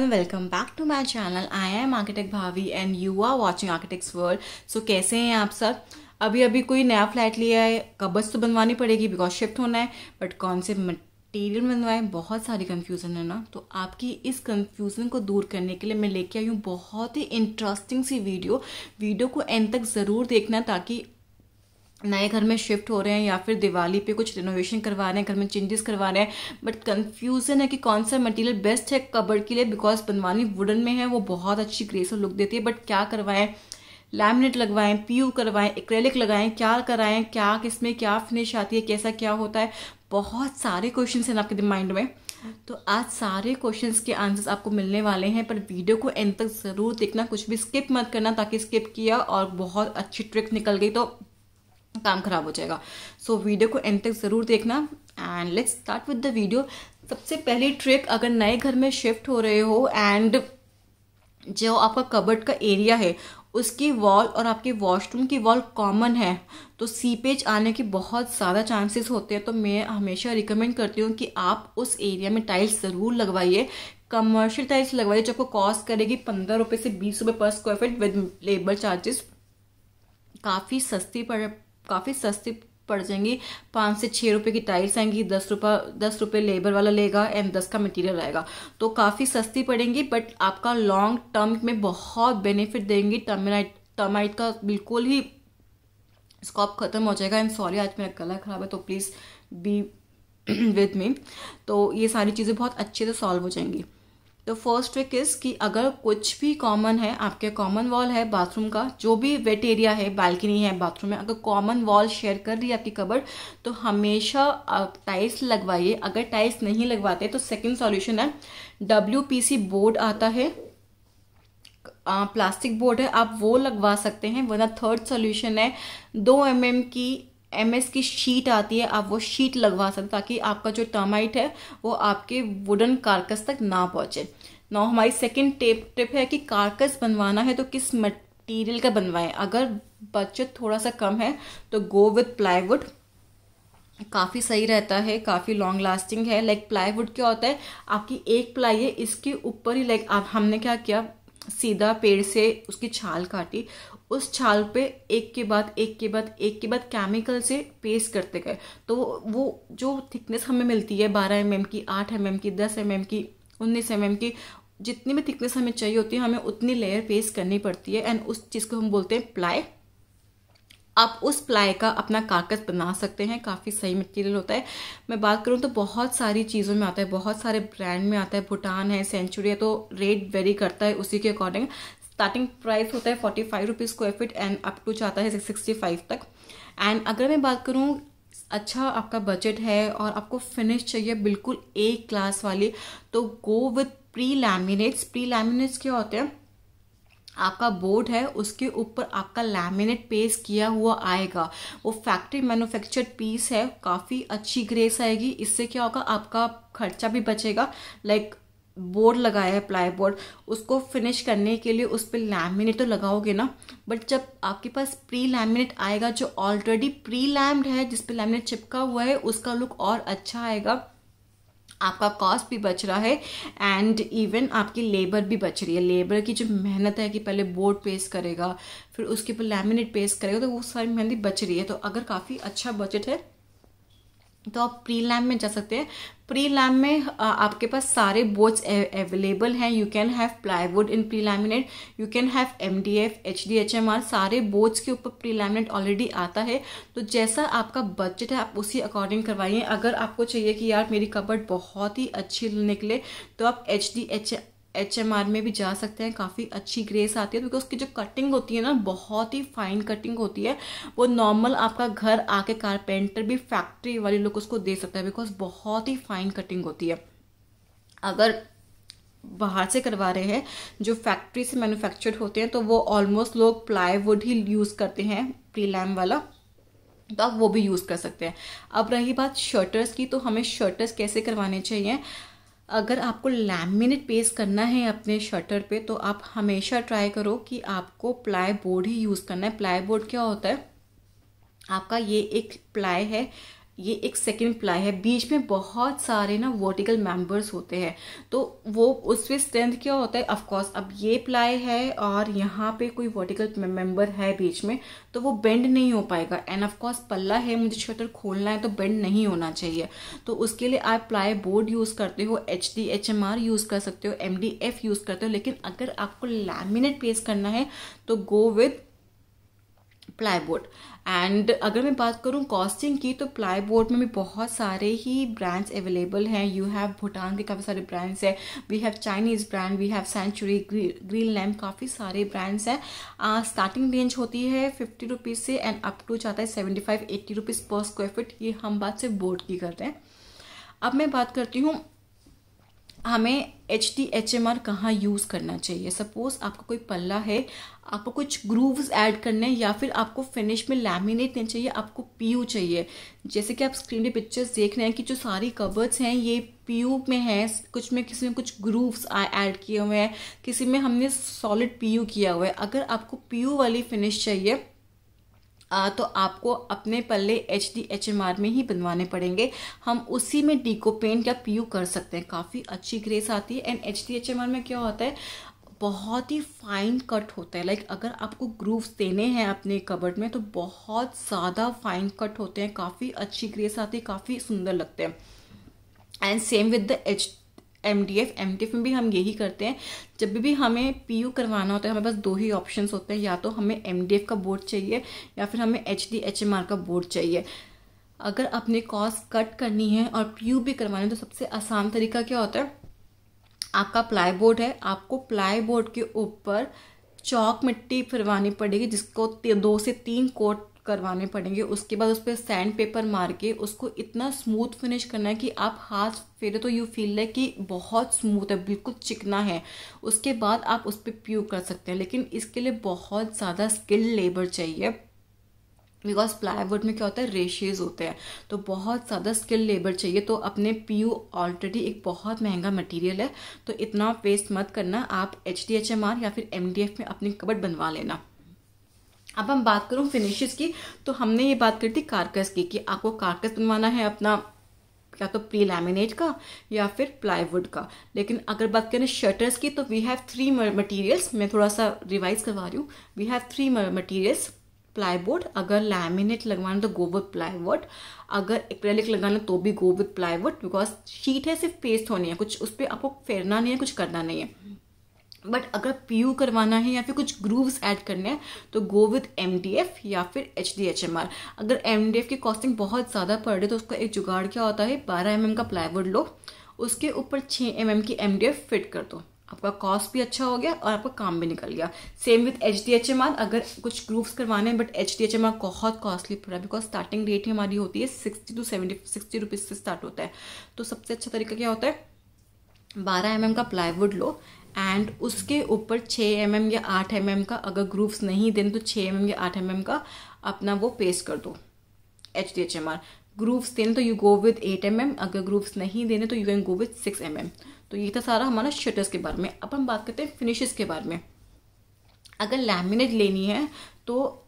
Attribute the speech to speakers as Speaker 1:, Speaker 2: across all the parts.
Speaker 1: everyone, welcome back to my channel. I am Architect Bhavi and you are watching Architects World. So कैसे हैं आप सब? अभी कोई नया फ्लैट लिया है, कबर्ड्स तो बनवानी पड़ेगी बिकॉज शिफ्ट होना है, बट कौन से मटेरियल बनवाएं, बहुत सारी कंफ्यूजन है ना। तो आपकी इस कंफ्यूजन को दूर करने के लिए मैं लेके आई हूँ बहुत ही इंटरेस्टिंग सी वीडियो को एंड तक ज़रूर देखना, ताकि नए घर में शिफ्ट हो रहे हैं या फिर दिवाली पे कुछ रिनोवेशन करवा रहे हैं, घर में चेंजेस करवा रहे हैं, बट कंफ्यूजन है कि कौन सा मटेरियल बेस्ट है कबर्ड के लिए। बिकॉज बनवानी वुडन में है, वो बहुत अच्छी ग्रेसफुल लुक देती है, बट क्या करवाएं, लैमिनेट लगवाएं, पीयू करवाएं, एक्रेलिक लगाएं, क्या कराएं, क्या किसमें क्या फिनिश आती है, कैसा क्या होता है, बहुत सारे क्वेश्चन हैं आपके माइंड में। तो आज सारे क्वेश्चंस के आंसर्स आपको मिलने वाले हैं, पर वीडियो को एंड तक ज़रूर देखना, कुछ भी स्किप मत करना, ताकि स्किप किया और बहुत अच्छी ट्रिक निकल गई तो काम खराब हो जाएगा। सो वीडियो को एंड तक ज़रूर देखना and let's start with the video. सबसे पहली ट्रिक, अगर नए घर में शिफ्ट हो रहे हो एंड जो आपका कबर्ड का एरिया है उसकी वॉल और आपके वॉशरूम की वॉल कॉमन है, तो सीपेज आने के बहुत ज़्यादा चांसेस होते हैं। तो मैं हमेशा रिकमेंड करती हूँ कि आप उस एरिया में टाइल्स ज़रूर लगवाइए, कमर्शियल टाइल्स लगवाइए, जो आपको कॉस्ट करेगी 15 रुपये से 20 रुपये पर square feet with labour charges. काफ़ी सस्ती पड़ जाएंगी, 5 से 6 रुपये की टाइल्स आएंगी, 10 रुपये लेबर वाला लेगा एंड 10 का मटेरियल आएगा, तो काफ़ी सस्ती पड़ेंगी, बट आपका लॉन्ग टर्म में बहुत बेनिफिट देंगी। टर्माइट का बिल्कुल ही स्कोप खत्म हो जाएगा। एंड सॉरी, आज मेरा गला खराब है, तो प्लीज़ बी विद मी। तो ये सारी चीज़ें बहुत अच्छे से सॉल्व हो जाएंगी। तो फर्स्ट ट्रिक इज कि अगर कुछ भी कॉमन है, आपके कॉमन वॉल है बाथरूम का, जो भी वेट एरिया है, बालकनी है बाथरूम में, अगर कॉमन वॉल शेयर कर रही है आपकी कबर्ड, तो हमेशा टाइल्स लगवाइए। अगर टाइल्स नहीं लगवाते तो सेकंड सॉल्यूशन है, WPC बोर्ड आता है, प्लास्टिक बोर्ड है, आप वो लगवा सकते हैं। वरना थर्ड सॉल्यूशन है, 2 mm की MS की शीट आती है, आप वो शीट लगवा सकते, ताकि आपका जो टर्माइट है वो आपके वुडन कारकस तक ना पहुंचे। ना हमारी सेकंड टिप है कि कारकस बनवाना है तो किस मटेरियल का बनवाएं। अगर बजट थोड़ा सा कम है तो गो विथ प्लाईवुड, काफ़ी सही रहता है, काफ़ी लॉन्ग लास्टिंग है। लाइक प्लाईवुड क्या होता है, आपकी एक प्लाई है, इसके ऊपर ही लाइक हमने क्या किया, सीधा पेड़ से उसकी छाल काटी, उस छाल पे एक के बाद केमिकल से पेस्ट करते गए, तो वो जो थिकनेस हमें मिलती है 12 mm की, 8 mm की, 10 mm की, 19 mm की, जितनी भी थिकनेस हमें चाहिए होती है, हमें उतनी लेयर पेस्ट करनी पड़ती है। एंड उस चीज़ को हम बोलते हैं प्लाई। आप उस प्लाई का अपना कागज बना सकते हैं, काफ़ी सही मटेरियल होता है। मैं बात करूँ तो बहुत सारी चीज़ों में आता है, बहुत सारे ब्रांड में आता है, भूटान है, सेंचुरी है, तो रेट वेरी करता है उसी के अकॉर्डिंग। स्टार्टिंग प्राइस होता है 45 rupees square feet and up to जाता है 65 तक। एंड अगर मैं बात करूँ, अच्छा आपका बजट है और आपको फिनिश चाहिए बिल्कुल एक क्लास वाली, तो गो विथ प्री लैमिनेट्स क्या होते हैं, आपका बोर्ड है उसके ऊपर आपका लैमिनेट पेस्ट किया हुआ आएगा, वो फैक्ट्री मैन्युफैक्चर्ड पीस है, काफ़ी अच्छी ग्रेस आएगी। इससे क्या होगा, आपका खर्चा भी बचेगा। लाइक बोर्ड लगाया है प्लाई बोर्ड, उसको फिनिश करने के लिए उस पर लैमिनेट तो लगाओगे ना, बट जब आपके पास प्री लैमिनेट आएगा जो ऑलरेडी प्री लैम्ड है, जिस पे लैमिनेट चिपका हुआ है, उसका लुक और अच्छा आएगा, आपका कॉस्ट भी बच रहा है एंड इवन आपकी लेबर भी बच रही है। लेबर की जो मेहनत है कि पहले बोर्ड पेस्ट करेगा, फिर उसके ऊपर लैमिनेट पेस्ट करेगा, तो वो सारी मेहनत बच रही है। तो अगर काफ़ी अच्छा बजट है तो आप प्री लैम्प में जा सकते हैं। प्री लैम्प में आपके पास सारे बोर्ड्स अवेलेबल हैं। You can have plywood in pre laminate, you can have MDF, HDHMR, सारे बोर्ड्स के ऊपर प्री लैमिनेट ऑलरेडी आता है। तो जैसा आपका बजट है आप उसी अकॉर्डिंग करवाइए। अगर आपको चाहिए कि यार मेरी कबर्ड बहुत ही अच्छी निकले, तो आप HDHMR में भी जा सकते हैं, काफ़ी अच्छी ग्रेस आती है, बिकॉज उसकी जो कटिंग होती है ना, बहुत ही फाइन कटिंग होती है। वो नॉर्मल आपका घर आके कारपेंटर भी फैक्ट्री वाले लोग उसको दे सकता है, बिकॉज बहुत ही फाइन कटिंग होती है। अगर बाहर से करवा रहे हैं जो फैक्ट्री से मैन्युफैक्चर्ड होते हैं, तो वो ऑलमोस्ट लोग प्लाईवुड ही यूज़ करते हैं प्री लैम्प वाला, तो आप वो भी यूज़ कर सकते हैं। अब रही बात शर्टर्स की, तो हमें शर्टर्स कैसे करवाने चाहिए। अगर आपको लैमिनेट पेस्ट करना है अपने शटर पे, तो आप हमेशा ट्राई करो कि आपको प्लाई बोर्ड ही यूज़ करना है। प्लाई बोर्ड क्या होता है, आपका ये एक प्लाई है, ये एक सेकंड प्लाई है, बीच में बहुत सारे ना वर्टिकल मेंबर्स होते हैं, तो वो उसमें स्ट्रेंथ क्या होता है, ऑफ कोर्स अब ये प्लाई है और यहाँ पे कोई वर्टिकल मेंबर है बीच में, तो वो बेंड नहीं हो पाएगा। एंड ऑफ कोर्स पल्ला है, मुझे शटर खोलना है तो बेंड नहीं होना चाहिए, तो उसके लिए आप प्लाई बोर्ड यूज करते हो, HDHMR यूज कर सकते हो, MDF यूज करते हो। लेकिन अगर आपको लैमिनेट पेस्ट करना है तो go with ply board. And अगर मैं बात करूं कॉस्टिंग की, तो प्लाई बोर्ड में भी बहुत सारे ही ब्रांड्स अवेलेबल हैं। यू हैव भूटान के काफ़ी सारे ब्रांड्स हैं, we have Chinese brand, we have Century, green lamp, काफ़ी सारे ब्रांड्स हैं। स्टार्टिंग रेंज होती है 50 रुपीज़ से एंड अप टू जाता है 75-80 रुपीज़ पर स्क्वायर फीट। ये हम बात सिर्फ बोर्ड की करते हैं। अब मैं बात करती हूँ हमें HDHMR कहाँ यूज़ करना चाहिए। सपोज आपका कोई पल्ला है, आपको कुछ ग्रूव्स ऐड करने हैं, या फिर आपको फिनिश में लैमिनेट नहीं चाहिए, आपको PU चाहिए। जैसे कि आप स्क्रीन पे पिक्चर्स देख रहे हैं कि जो सारी कवर्ड्स हैं ये PU में है, कुछ में किसी में कुछ ग्रूव्स ऐड किए हुए हैं, किसी में हमने सॉलिड PU किया हुआ है। अगर आपको PU वाली फिनिश चाहिए तो आपको अपने पल्ले HDHMR में ही बनवाने पड़ेंगे। हम उसी में डीको पेंट या PU कर सकते हैं, काफ़ी अच्छी ग्रेस आती है। एंड HDHMR में क्या होता है, बहुत ही फाइन कट होता है। लाइक अगर आपको ग्रूव्स देने हैं अपने कबर्ड में तो बहुत ज़्यादा फाइन कट होते हैं, काफ़ी अच्छी ग्रेस आती है, काफ़ी सुंदर लगते हैं। And same with the MDF में भी हम यही करते हैं। जब भी हमें PU करवाना होता है हमारे पास दो ही ऑप्शंस होते हैं, या तो हमें MDF का बोर्ड चाहिए या फिर हमें HDHMR का बोर्ड चाहिए। अगर अपने कॉस्ट कट करनी है और PU भी करवाना है तो सबसे आसान तरीका क्या होता है, आपका प्लाई बोर्ड है, आपको प्लाई बोर्ड के ऊपर चौक मिट्टी फिरवानी पड़ेगी, जिसको 2 से 3 कोट करवाने पड़ेंगे। उसके बाद उस पर सैंड पेपर मार के उसको इतना स्मूथ फिनिश करना है कि आप हाथ फेरे तो यू फील लाइक कि बहुत स्मूथ है, बिल्कुल चिकना है। उसके बाद आप उस पर PU कर सकते हैं, लेकिन इसके लिए बहुत ज़्यादा स्किल्ड लेबर चाहिए, बिकॉज प्लाईवुड में क्या होता है, रेशेज होते हैं, तो बहुत ज़्यादा स्किल लेबर चाहिए। तो अपने PU ऑलरेडी एक बहुत महंगा मटेरियल है, तो इतना वेस्ट मत करना, आप HDHMR या फिर MDF में अपनी कबर्ड बनवा लेना। अब हम बात करूं फिनिशेस की, तो हमने ये बात करी थी कारकस की कि आपको कारकस बनवाना है अपना या तो प्री लैमिनेट का या फिर प्लाईवुड का। लेकिन अगर बात करें शटर्स की तो वी हैव 3 मटेरियल्स, मैं थोड़ा सा रिवाइज करवा रही हूँ। वी हैव 3 मटेरियल्स, प्लाईवुड, अगर लैमिनेट लगवाना तो गो विद प्लाईवुड, अगर एक्रेलिक लगाना तो भी go with plywood, because sheet है, सिर्फ पेस्ट होनी है, कुछ उस पर आपको फेरना नहीं है, कुछ करना नहीं है। बट अगर PU करवाना है या फिर कुछ ग्रूव्स ऐड करने हैं तो गो विद MDF या फिर HDHMR। अगर MDF की कॉस्टिंग बहुत ज़्यादा पड़ रही है तो उसका एक जुगाड़ क्या होता है, 12 mm का प्लाईवुड लो, उसके ऊपर 6 mm की MDF फिट कर दो, आपका कॉस्ट भी अच्छा हो गया और आपका काम भी निकल गया। सेम विद HDHMR, अगर कुछ ग्रूव्स करवाने हैं बट HDHMR बहुत कॉस्टली पड़ा, बिकॉज स्टार्टिंग रेट ही हमारी होती है 60 to 60 रुपीज़ से स्टार्ट होता है। तो सबसे अच्छा तरीका क्या होता है, 12 mm का प्लाईवुड लो एंड उसके ऊपर 6 mm या 8 mm का, अगर ग्रूव्स नहीं देने तो 6 mm या 8 mm का अपना वो पेस्ट कर दो HDHMR। ग्रूव्स देने तो यू गो विद 8 mm, अगर ग्रूव्स नहीं देने तो you can go with 6 mm। तो ये था सारा हमारा शटर्स के बारे में। अब हम बात करते हैं फिनिशेस के बारे में। अगर लैमिनेट लेनी है तो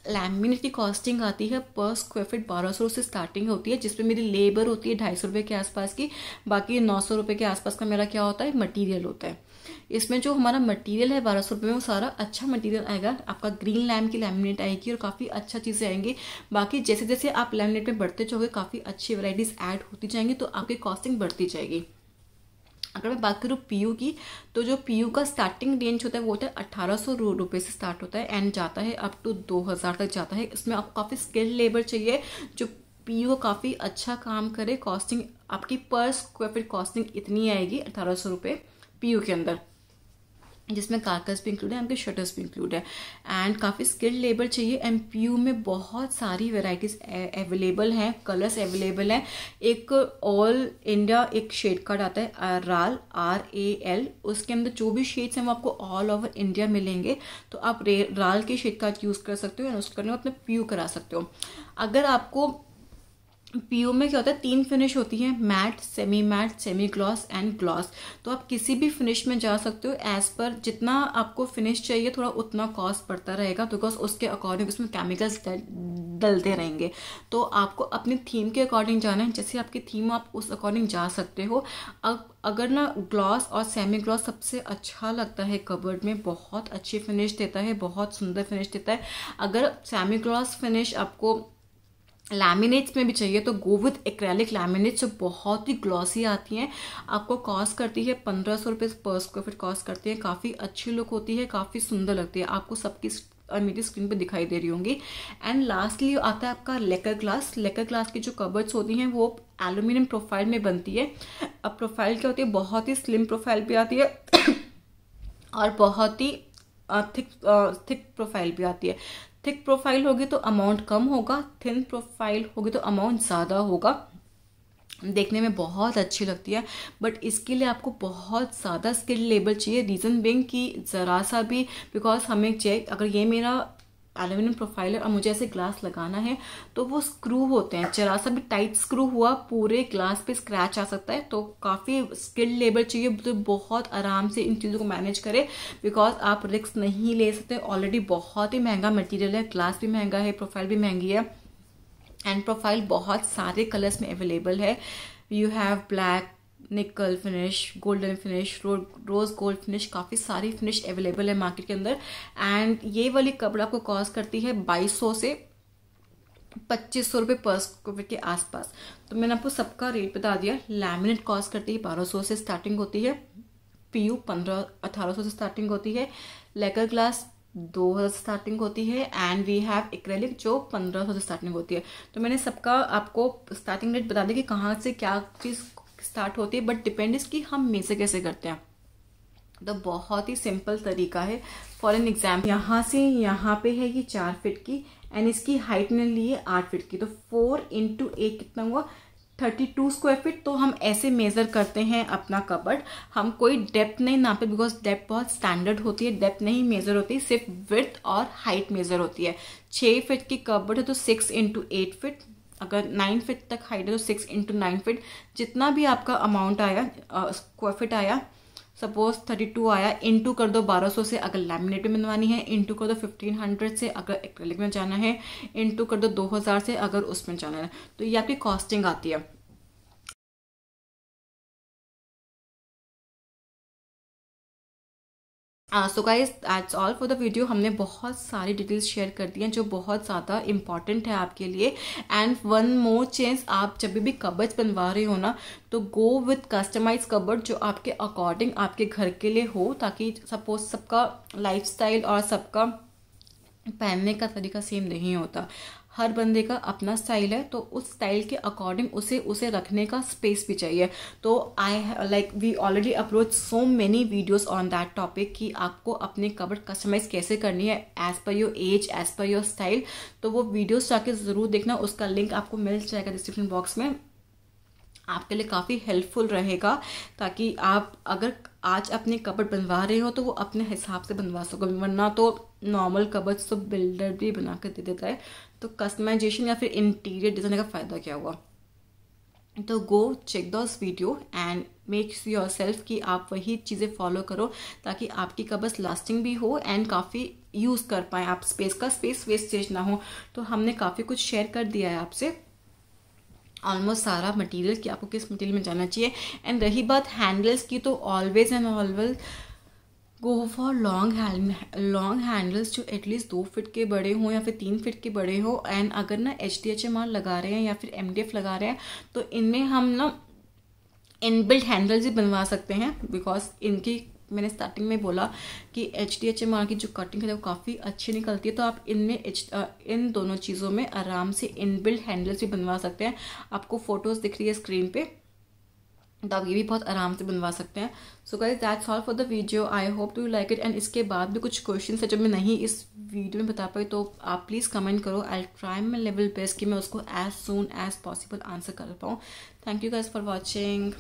Speaker 1: लैमिनेट की कॉस्टिंग आती है पर स्क्वायर फीट 1200 से स्टार्टिंग होती है, जिसमें मेरी लेबर होती है 250 रुपये के आसपास की, बाकी 900 रुपये के आसपास का मेरा क्या होता है, मटेरियल होता है। इसमें जो हमारा मटेरियल है 1200 रुपये में, वो सारा अच्छा मटेरियल आएगा, आपका ग्रीन लैम्प की लैमिनेट आएगी और काफ़ी अच्छा चीज़ें आएंगी। बाकी जैसे जैसे आप लैमिनेट में बढ़ते जाओगे काफ़ी अच्छी वैराइटीज़ ऐड होती जाएंगी, तो आपकी कॉस्टिंग बढ़ती जाएगी। अगर मैं बात करूँ PU की, तो जो PU का स्टार्टिंग रेंज होता है वो होता है 1800 रुपये से स्टार्ट होता है एंड जाता है अप टू 2000 तक जाता है। इसमें आपको काफ़ी स्किल्ड लेबर चाहिए जो PU काफ़ी अच्छा काम करे। कॉस्टिंग आपकी पर स्क्वायर फीट कॉस्टिंग इतनी आएगी 1800 रुपये PU के अंदर, जिसमें कारकस भी इंक्लूड है, आपके शटर्स भी इंक्लूड है एंड काफ़ी स्किल्ड लेबर चाहिए। एंड PU में बहुत सारी वेराइटीज़ अवेलेबल हैं, कलर्स अवेलेबल हैं। एक ऑल इंडिया एक शेड कार्ड आता है RAL, RAL, उसके अंदर जो भी शेड्स हैं वो आपको ऑल ओवर इंडिया मिलेंगे, तो आप RAL के शेड कार्ड यूज़ कर सकते हो एंड उसके अंदर अपने PU करा सकते हो। अगर आपको पीयू में क्या होता है, 3 फिनिश होती है, matte, semi gloss and gloss. तो आप किसी भी फिनिश में जा सकते हो, एज पर जितना आपको फिनिश चाहिए थोड़ा उतना कॉस्ट पड़ता रहेगा, बिकॉज उसके अकॉर्डिंग उसमें केमिकल्स डलते रहेंगे। तो आपको अपनी थीम के अकॉर्डिंग जाना है, जैसे आपकी थीम आप उस अकॉर्डिंग जा सकते हो। अब अगर ना ग्लॉस और सेमी ग्लॉस सबसे अच्छा लगता है कबर्ड में, बहुत अच्छी फिनिश देता है, बहुत सुंदर फिनिश देता है। अगर सेमी ग्लॉस फिनिश आपको लैमिनेट्स में भी चाहिए तो गो विथ एक्रेलिक लैमिनेट्स, जो बहुत ही ग्लॉसी आती हैं। आपको कॉस्ट करती है 1500 रुपये पर स्क्वायर फीट कॉस्ट करती है। काफ़ी अच्छी लुक होती है, काफ़ी सुंदर लगती है, आपको सबकी मेरी स्क्रीन पे दिखाई दे रही होंगी। एंड लास्टली आता है आपका लेकर ग्लास। लेकर ग्लास की जो कबर्ड्स होती हैं वो एल्यूमिनियम प्रोफाइल में बनती है। अब प्रोफाइल क्या होती है, बहुत ही स्लिम प्रोफाइल भी आती है और बहुत ही थिक प्रोफाइल भी आती है। थिक प्रोफाइल होगी तो अमाउंट कम होगा, थिन प्रोफाइल होगी तो अमाउंट ज़्यादा होगा। देखने में बहुत अच्छी लगती है, बट इसके लिए आपको बहुत ज़्यादा स्किल लेवल चाहिए। रीज़न बिंग कि ज़रा सा भी, बिकॉज हमें चेक, अगर ये मेरा एल्यूमिनियम प्रोफाइल है और मुझे ऐसे ग्लास लगाना है तो वो स्क्रू होते हैं, जरा सा भी टाइट स्क्रू हुआ पूरे ग्लास पे स्क्रैच आ सकता है। तो काफ़ी स्किल लेवल चाहिए, तो बहुत आराम से इन चीज़ों को मैनेज करें, बिकॉज आप रिस्क नहीं ले सकते। ऑलरेडी बहुत ही महंगा मटेरियल है, ग्लास भी महंगा है, प्रोफाइल भी महंगी है, एंड प्रोफाइल बहुत सारे कलर्स में अवेलेबल है। You have black, nickel finish, golden finish, rose gold finish, काफ़ी सारी फिनिश अवेलेबल है मार्केट के अंदर। एंड ये वाली कपड़ा आपको कॉस्ट करती है 2200 से 2500 रुपये पर स्क्वायर फीट के आसपास। तो मैंने आपको सबका रेट बता दिया। लैमिनेट कॉस्ट करती है 1200 से स्टार्टिंग होती है, पीयू 1800 से स्टार्टिंग होती है, लेकर ग्लास 2000 से स्टार्टिंग होती है, एंड वी हैव एक्रेलिक जो 1500 से स्टार्टिंग होती है। तो मैंने सबका आपको स्टार्टिंग रेट बता दिया कि कहाँ से क्या चीज़ स्टार्ट होती है, बट डिपेंड कि हम मेजर कैसे करते हैं। तो बहुत ही सिंपल तरीका है। फॉर एन एग्जाम्पल, यहाँ से यहाँ पे है ये 4 फीट की, एंड इसकी हाइट ने ली है 8 फीट की, तो 4 × 8 कितना हुआ, 32 स्क्वायर फीट। तो हम ऐसे मेजर करते हैं अपना कबर्ड। हम कोई डेप्थ नहीं नापे, बिकॉज डेप्थ बहुत स्टैंडर्ड होती है, डेप्थ नहीं मेजर होती, सिर्फ विड्थ और हाइट मेजर होती है। 6 फीट की कबर्ड है तो 6 × 8 फीट, अगर 9 फीट तक हाइट है तो 6 × 9 फीट। जितना भी आपका अमाउंट आया, स्क्वायर फीट आया, सपोज 32 आया, इंटू कर दो 1200 से अगर लैमिनेट में बनवानी है, इंटू कर दो 1500 से अगर एक्रेलिक में जाना है, इंटू कर दो 2000 से अगर उसमें जाना है। तो ये आपकी कॉस्टिंग आती है। So guys that's all for the video. हमने बहुत सारी डिटेल्स शेयर कर दी हैं जो बहुत ज़्यादा इंपॉर्टेंट है आपके लिए। एंड वन मोर चेंज, आप जब भी कबर्ड बनवा रहे हो ना, तो गो विथ कस्टमाइज कबर्ड जो आपके अकॉर्डिंग आपके घर के लिए हो, ताकि सपोज सबका लाइफस्टाइल और सबका पहनने का तरीका सेम नहीं होता। हर बंदे का अपना स्टाइल है, तो उस स्टाइल के अकॉर्डिंग उसे रखने का स्पेस भी चाहिए। तो we already upload so many videos on that topic कि आपको अपने कबर्ड कस्टमाइज कैसे करनी है as per your age, as per your style. तो वो वीडियोस जाके ज़रूर देखना, उसका लिंक आपको मिल जाएगा डिस्क्रिप्शन बॉक्स में। आपके लिए काफ़ी हेल्पफुल रहेगा, ताकि आप अगर आज अपने कबर्ड बनवा रहे हो तो वो अपने हिसाब से बनवा सको, वरना तो नॉर्मल कबर्ड तो बिल्डर भी बना कर दे देता है। तो कस्टमाइजेशन या फिर इंटीरियर डिज़ाइन का फ़ायदा क्या हुआ। तो go check this video and make yourself कि आप वही चीज़ें फॉलो करो, ताकि आपकी कबर्ड लास्टिंग भी हो एंड काफ़ी यूज़ कर पाएँ आप, स्पेस वेस्टेज ना हो। तो हमने काफ़ी कुछ शेयर कर दिया है आपसे, ऑलमोस्ट सारा मटेरियल कि आपको किस मटेरियल में जाना चाहिए। एंड रही बात हैंडल्स की, तो always and always go for long handles जो एटलीस्ट 2 फीट के बड़े हों या फिर 3 फीट के बड़े हो। एंड अगर ना HDHMR लगा रहे हैं या फिर MDF लगा रहे हैं, तो इनमें हम ना इनबिल्ट हैंडल्स ही बनवा सकते हैं, बिकॉज इनकी मैंने स्टार्टिंग में बोला कि HDHMR की जो कटिंग है वो काफ़ी अच्छी निकलती है। तो आप इनमें इन दोनों चीज़ों में आराम से इनबिल्ट हैंडल्स भी बनवा सकते हैं। आपको फोटोज़ दिख रही है स्क्रीन पे, तो आप ये भी बहुत आराम से बनवा सकते हैं। So guys that's all for the video, I hope to like it. And इसके बाद भी कुछ क्वेश्चन है जो मैं नहीं इस वीडियो में बता पाई, तो आप प्लीज़ कमेंट करो। I try my level best कि मैं उसको as soon as possible answer कर पाऊँ। Thank you guys for watching.